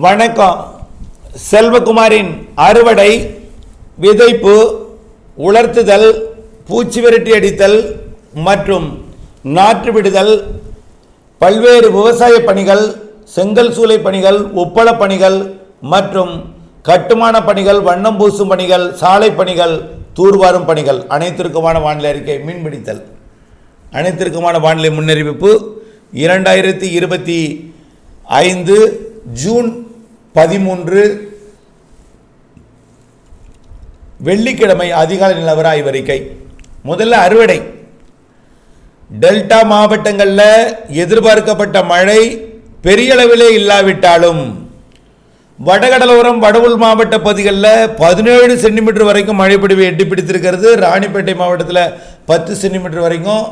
வணக்கம். செல்வகுமாரின் அறுவடை, விதைப்பு, உலர்த்துதல், பூச்சி விரட்டி அடித்தல் மற்றும் நாற்று விடுதல், பல்வேறு விவசாய பணிகள், செங்கல் சூளை பணிகள், உப்பள பணிகள் மற்றும் கட்டுமான பணிகள், வண்ணம் பூசும் பணிகள், சாலை பணிகள், தூர்வாரும் பணிகள் அனைத்திற்குமான வானிலை அறிக்கை. மீன்பிடித்தல் அனைத்திற்குமான வானிலை முன்னறிவிப்பு 2025 ஜூன் 13 வெள்ளிக்கிழமை அதிகாலை நிலவர ஆய்வறிக்கை. முதல்ல அறுவடை. டெல்டா மாவட்டங்களில் எதிர்பார்க்கப்பட்ட மழை பெரிய அளவிலே இல்லாவிட்டாலும் வடகடலோரம் வடவுள் மாவட்ட பகுதிகளில் 17 சென்டிமீட்டர் வரைக்கும் மழை பொழிவு எட்டி பிடித்திருக்கிறது. ராணிப்பேட்டை மாவட்டத்தில் 10 சென்டிமீட்டர் வரைக்கும்,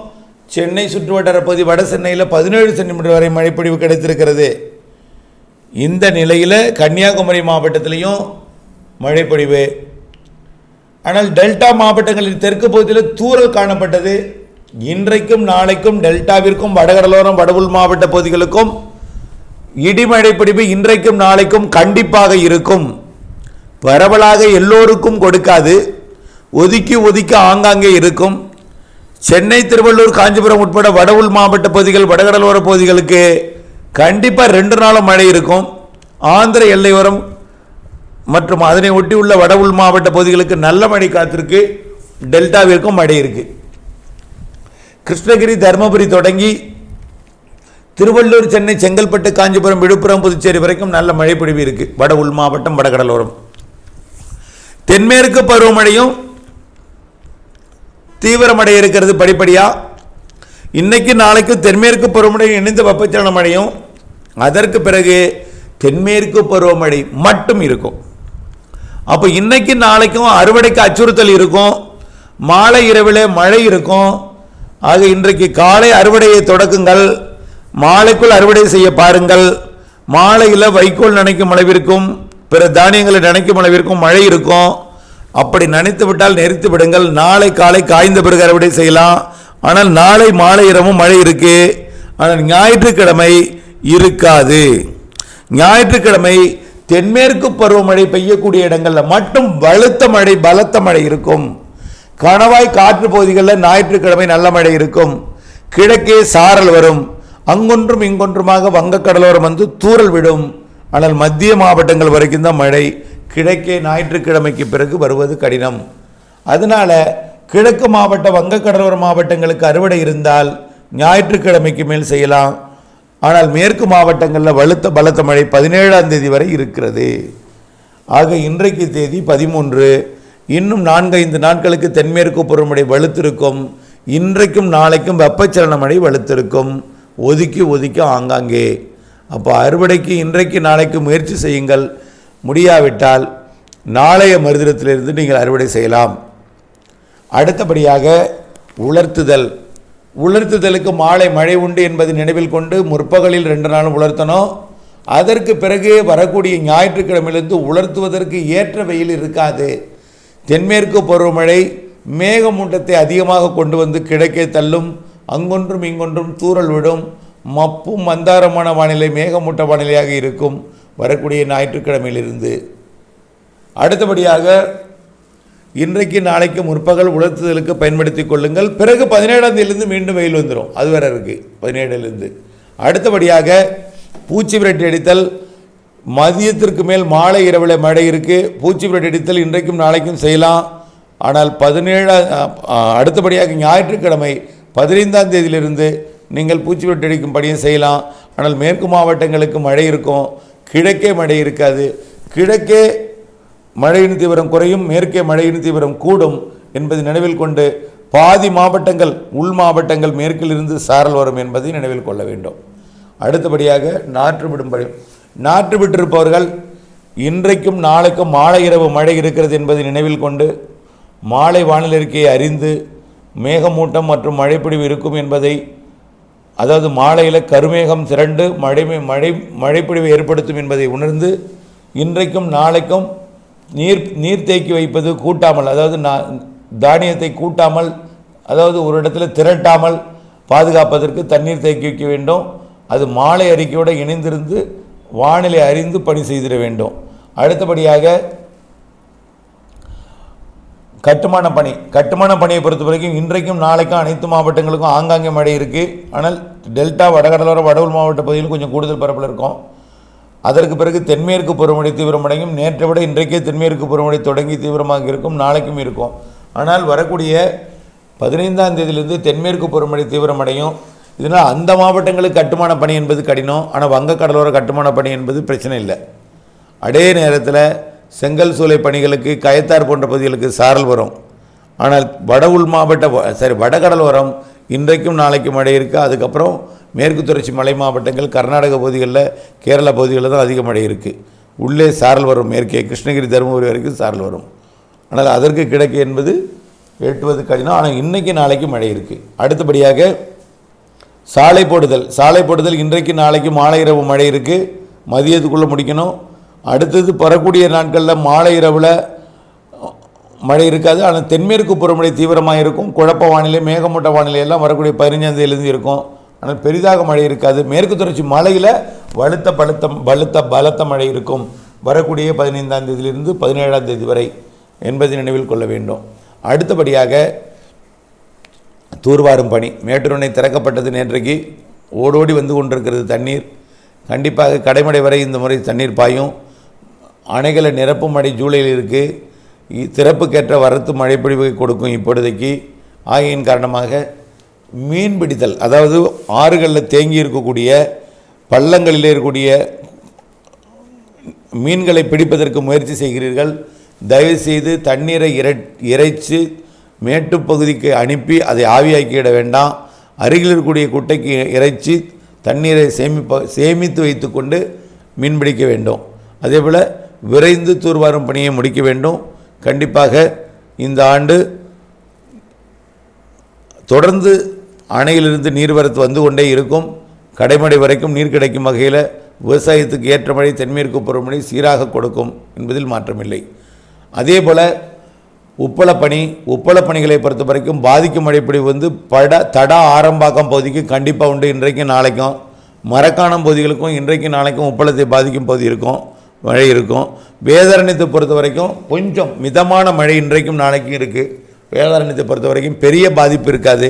சென்னை சுற்றுவட்டார பகுதி வட சென்னையில் 17 சென்டிமீட்டர் வரை மழைப்பொழிவு கிடைத்திருக்கிறது. இந்த நிலையில் கன்னியாகுமரி மாவட்டத்திலையும் மழைப்பொழிவு. ஆனால் டெல்டா மாவட்டங்களின் தெற்கு பகுதியில் தூறல் காணப்பட்டது. இன்றைக்கும் நாளைக்கும் டெல்டாவிற்கும் வடகடலோரம் வடவுள் மாவட்ட பகுதிகளுக்கும் இடிமழை பொழிவு இன்றைக்கும் நாளைக்கும் கண்டிப்பாக இருக்கும். பரவலாக எல்லோருக்கும் கொடுக்காது, ஒதுக்கி ஒதுக்கி ஆங்காங்கே இருக்கும். சென்னை, திருவள்ளூர், காஞ்சிபுரம் உட்பட வடவுள் மாவட்ட பகுதிகள், வடகடலோர பகுதிகளுக்கு கண்டிப்பாக 2 நாளும் மழை இருக்கும். ஆந்திர எல்லையோரம் மற்றும் அதனை ஒட்டியுள்ள வடவுள் மாவட்ட பகுதிகளுக்கு நல்ல மழை காத்திருக்கு. டெல்டாவிற்கும் மழை இருக்கு. கிருஷ்ணகிரி, தருமபுரி தொடங்கி திருவள்ளூர், சென்னை, செங்கல்பட்டு, காஞ்சிபுரம், விழுப்புரம், புதுச்சேரி வரைக்கும் நல்ல மழை பொழிவு இருக்கு. வடவுள் மாவட்டம், வடகடலோரம். தென்மேற்கு பருவமழையும் தீவிரமடை இருக்கிறது படிப்படியா. இன்னைக்கு நாளைக்கு தென்மேற்கு பருவமழை இணைந்த வெப்பச்சலன மழையும், அதற்கு பிறகு தென்மேற்கு பருவமழை மட்டும் இருக்கும். அப்போ இன்னைக்கு நாளைக்கும் அறுவடைக்கு அச்சுறுத்தல் இருக்கும். மாலை இரவில் மழை இருக்கும். ஆக இன்றைக்கு காலை அறுவடையை தொடக்குங்கள். மாலைக்குள் அறுவடை செய்ய பாருங்கள். மாலையில் வைக்கோல் நனைக்கும் அளவிற்கும் பிற தானியங்களை நனைக்கும் அளவிற்கும் மழை இருக்கும். அப்படி நினைத்து விட்டால் நிறுத்தி விடுங்கள். நாளை காலை காய்ந்த பிறகு அறுவடை செய்யலாம். ஆனால் நாளை மாலை இரவும் மழை இருக்கு. ஆனால் ஞாயிற்றுக்கிழமை இருக்காது. ஞாயிற்றுக்கிழமை தென்மேற்கு பருவமழை பெய்யக்கூடிய இடங்களில் மட்டும் வலுத்த மழை, பலத்த மழை இருக்கும். கணவாய் காற்று பகுதிகளில் ஞாயிற்றுக்கிழமை நல்ல மழை இருக்கும். கிழக்கே சாரல் வரும். அங்கொன்றும் இங்கொன்றுமாக வங்கக்கடலோரம் வந்து தூறல் விடும். ஆனால் மத்திய மாவட்டங்கள் வரைக்கும் தான் மழை. கிழக்கே ஞாயிற்றுக்கிழமைக்கு பிறகு வருவது கடினம். அதனால கிழக்கு மாவட்ட, வங்கக்கடலோர மாவட்டங்களுக்கு அறுவடை இருந்தால் ஞாயிற்றுக்கிழமைக்கு மேல் செய்யலாம். ஆனால் மேற்கு மாவட்டங்களில் வலுத்த பலத்த மழை 17ஆம் தேதி வரை இருக்கிறது. ஆக இன்றைக்கு தேதி 13. இன்னும் 4-5 நாட்களுக்கு தென்மேற்கு பருவமழை வலுத்திருக்கும். இன்றைக்கும் நாளைக்கும் வெப்பச்சலன மழை வலுத்திருக்கும். ஒதுக்கி ஒதுக்கி ஆங்காங்கே. அப்போ அறுவடைக்கு இன்றைக்கு நாளைக்கு முயற்சி செய்யுங்கள். முடியாவிட்டால் நாளைய மறுதினத்திலிருந்து நீங்கள் அறுவடை செய்யலாம். அடுத்தபடியாக உலர்த்துதல். உலர்த்துதலுக்கு மாலை மழை உண்டு என்பதை நினைவில் கொண்டு முற்பகலில் 2 நாளும் உலர்த்தணும். அதற்கு பிறகு வரக்கூடிய ஞாயிற்றுக்கிழமையிலிருந்து உலர்த்துவதற்கு ஏற்ற வெயில் இருக்காது. தென்மேற்கு பருவமழை மேகமூட்டத்தை அதிகமாக கொண்டு வந்து கிழக்கே தள்ளும். அங்கொன்றும் இங்கொன்றும் தூறல் விடும். மப்பும் மந்தாரமான வானிலை, மேகமூட்ட வானிலையாக இருக்கும் வரக்கூடிய ஞாயிற்றுக்கிழமையிலிருந்து. அடுத்தபடியாக இன்றைக்கு நாளைக்கு முற்பகல் உலர்த்துதலுக்கு பயன்படுத்தி கொள்ளுங்கள். பிறகு 17ஆம் தேதியிலிருந்து மீண்டும் வெயில் வந்துடும். அது வேற இருக்குது 17லேருந்து. அடுத்தபடியாக பூச்சி விரட்டி அடித்தல். மதியத்திற்கு மேல் மாலை இரவில் மழை இருக்குது. பூச்சி விரட்டி அடித்தல் இன்றைக்கும் நாளைக்கும் செய்யலாம். ஆனால் அடுத்தபடியாக ஞாயிற்றுக்கிழமை 15ஆம் தேதியிலிருந்து நீங்கள் பூச்சி விரட்டி அடிக்கும் பணியை செய்யலாம். ஆனால் மேற்கு மாவட்டங்களுக்கு மழை இருக்கும். கிழக்கே மழை இருக்காது. கிழக்கே மழையின் தீவிரம் குறையும், மேற்கே மழையின் தீவிரம் கூடும் என்பதை நினைவில் கொண்டு பாதி மாவட்டங்கள், உள் மாவட்டங்கள் மேற்கிலிருந்து சாரல் வரும் என்பதை நினைவில் கொள்ள வேண்டும். அடுத்தபடியாக நாற்று விடும் பணி. நாற்று விட்டிருப்பவர்கள் இன்றைக்கும் நாளைக்கும் மாலை இரவு மழை இருக்கிறது என்பதை நினைவில் கொண்டு மாலை வானிலை அறிக்கையை அறிந்து மேகமூட்டம் மற்றும் மழைப்பொழிவு இருக்கும் என்பதை, அதாவது மாலையில் கருமேகம் திரண்டு மழைப்பொழிவை ஏற்படுத்தும் என்பதை உணர்ந்து இன்றைக்கும் நாளைக்கும் நீர் தேக்கி வைப்பது கூட்டாமல், அதாவது தானியத்தை கூட்டாமல், அதாவது ஒரு இடத்துல திரட்டாமல் பாதுகாப்பதற்கு தண்ணீர் தேக்கி வைக்க வேண்டும். அது மாலை அறிக்கையோடு இணைந்திருந்து வானிலை அறிந்து பணி செய்திட வேண்டும். அடுத்தபடியாக கட்டுமான பணியை பொறுத்த வரைக்கும் இன்றைக்கும் நாளைக்கும் அனைத்து மாவட்டங்களுக்கும் ஆங்காங்கே மழை இருக்குது. ஆனால் டெல்டா வடகடலோர வடவுள் மாவட்ட பகுதியில் கொஞ்சம் கூடுதல் பரப்பில் இருக்கும். அதற்கு பிறகு தென்மேற்கு பருவமழை தீவிரமடையும். நேற்றை விட இன்றைக்கே தென்மேற்கு பருவமழை தொடங்கி தீவிரமாக இருக்கும், நாளைக்கும் இருக்கும். ஆனால் வரக்கூடிய 15ஆம் தேதியிலிருந்து தென்மேற்கு பருவமழை தீவிரமடையும். இதனால் அந்த மாவட்டங்களுக்கு கட்டுமான பணி என்பது கடினம். ஆனால் வங்கக்கடலோர கட்டுமான பணி என்பது பிரச்சனை இல்லை. அதே நேரத்தில் செங்கல் சூளை பணிகளுக்கு கயத்தார் போன்ற பகுதிகளுக்கு சாரல் வரும். ஆனால் வடகடலோரம் இன்றைக்கும் நாளைக்கும் மழை இருக்குது. அதுக்கப்புறம் மேற்கு தொடர்ச்சி மலை மாவட்டங்கள், கர்நாடக பகுதிகளில், கேரளா பகுதிகளில் தான் அதிக மழை இருக்குது. உள்ளே சாரல் வரும். மேற்கே கிருஷ்ணகிரி தருமபுரி வரைக்கும் சாரல் வரும். ஆனால் அதற்கு கிழக்கு என்பது எட்டுவது கடினம். ஆனால் இன்றைக்கி நாளைக்கு மழை இருக்குது. அடுத்தபடியாக சாலை போடுதல் இன்றைக்கு நாளைக்கு மாலை இரவு மழை இருக்குது. மதியத்துக்குள்ளே முடிக்கணும். அடுத்தது வரக்கூடிய நாட்களில் மாலை இரவில் மழை இருக்காது. ஆனால் தென்மேற்கு பருவமழை தீவிரமாக இருக்கும். குழப்ப வானிலை, மேகமூட்ட வானிலை எல்லாம் வரக்கூடிய 15ஆம் தேதியிலிருந்து இருக்கும். ஆனால் பெரிதாக மழை இருக்காது. மேற்கு தொடர்ச்சி மலையில் பலத்த மழை இருக்கும் வரக்கூடிய 15ஆம் தேதியிலிருந்து 17ஆம் தேதி வரை என்பதை நினைவில் கொள்ள வேண்டும். அடுத்தபடியாக தூர்வாரும் பணி. மேட்டூர் அணை திறக்கப்பட்டது நேற்றைக்கு. ஓடோடி வந்து கொண்டிருக்கிறது தண்ணீர். கண்டிப்பாக கடைமடை வரை இந்த முறை தண்ணீர் பாயும். அணைகளை நிரப்பும் மழை ஜூலையில் இருக்குது. திறப்புக்கேற்ற வரத்து மழைப்பொழிவை கொடுக்கும் இப்பொழுதைக்கு. ஆகையின் காரணமாக மீன்பிடித்தல், அதாவது ஆறுகளில் தேங்கி இருக்கக்கூடிய பள்ளங்களில் இருக்கக்கூடிய மீன்களை பிடிப்பதற்கு முயற்சி செய்கிறீர்கள். தயவுசெய்து தண்ணீரை இறைச்சி மேட்டுப்பகுதிக்கு அனுப்பி அதை ஆவியாக்கிவிட வேண்டாம். அருகில் இருக்கக்கூடிய குட்டைக்கு இறைச்சி தண்ணீரை சேமித்து வைத்து கொண்டு மீன்பிடிக்க வேண்டும். அதேபோல் விரைந்து தூர்வாரும் பணியை முடிக்க வேண்டும். கண்டிப்பாக இந்த ஆண்டு தொடர்ந்து அணையிலிருந்து நீர்வரத்து வந்து கொண்டே இருக்கும். கடைமடை வரைக்கும் நீர் கிடைக்கும் வகையில் விவசாயத்துக்கு ஏற்ற மழை தென்மேற்கு பருவமழை சீராக கொடுக்கும் என்பதில் மாற்றமில்லை. அதேபோல் உப்பள பணிகளை பொறுத்த வரைக்கும் பாதிக்கும் மழைப்பொழிவு வந்து தடா ஆரம்பாக்கம் பகுதிக்கு கண்டிப்பாக உண்டு. இன்றைக்கும் நாளைக்கும் மரக்காணம் பகுதிகளுக்கும் இன்றைக்கும் நாளைக்கும் உப்பளத்தை பாதிக்கும் பகுதி இருக்கும், மழை இருக்கும். வேதாரண்யத்தை பொறுத்த வரைக்கும் கொஞ்சம் மிதமான மழை இன்றைக்கும் நாளைக்கும் இருக்குது. வேதாரண்யத்தை பொறுத்த வரைக்கும் பெரிய பாதிப்பு இருக்காது.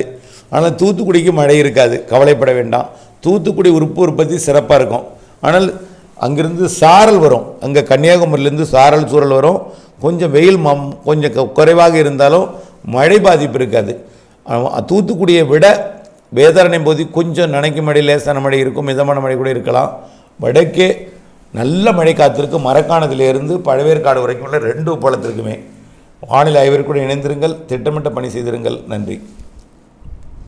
ஆனால் தூத்துக்குடிக்கு மழை இருக்காது, கவலைப்பட வேண்டாம். தூத்துக்குடி உற்பத்தி சிறப்பாக இருக்கும். ஆனால் அங்கிருந்து சாரல் வரும். அங்கே கன்னியாகுமரியிலேருந்து சாரல் சூழல் வரும். கொஞ்சம் வெயில் கொஞ்சம் குறைவாக இருந்தாலும் மழை பாதிப்பு இருக்காது. தூத்துக்குடியை விட வேதாரண்யம் பகுதி கொஞ்சம் நனைக்கும் மழை, லேசான மழை இருக்கும், மிதமான மழை கூட இருக்கலாம். வடக்கே நல்ல மழை காத்திருக்கு. மரக்காணத்திலிருந்து பழவேற்காடு வரைக்கும் உள்ள 2 உப்பளத்திற்குமே. வானிலை ஆய்விற்குடன் இணைந்திருங்கள், திட்டமிட்ட பணி செய்திருங்கள். நன்றி.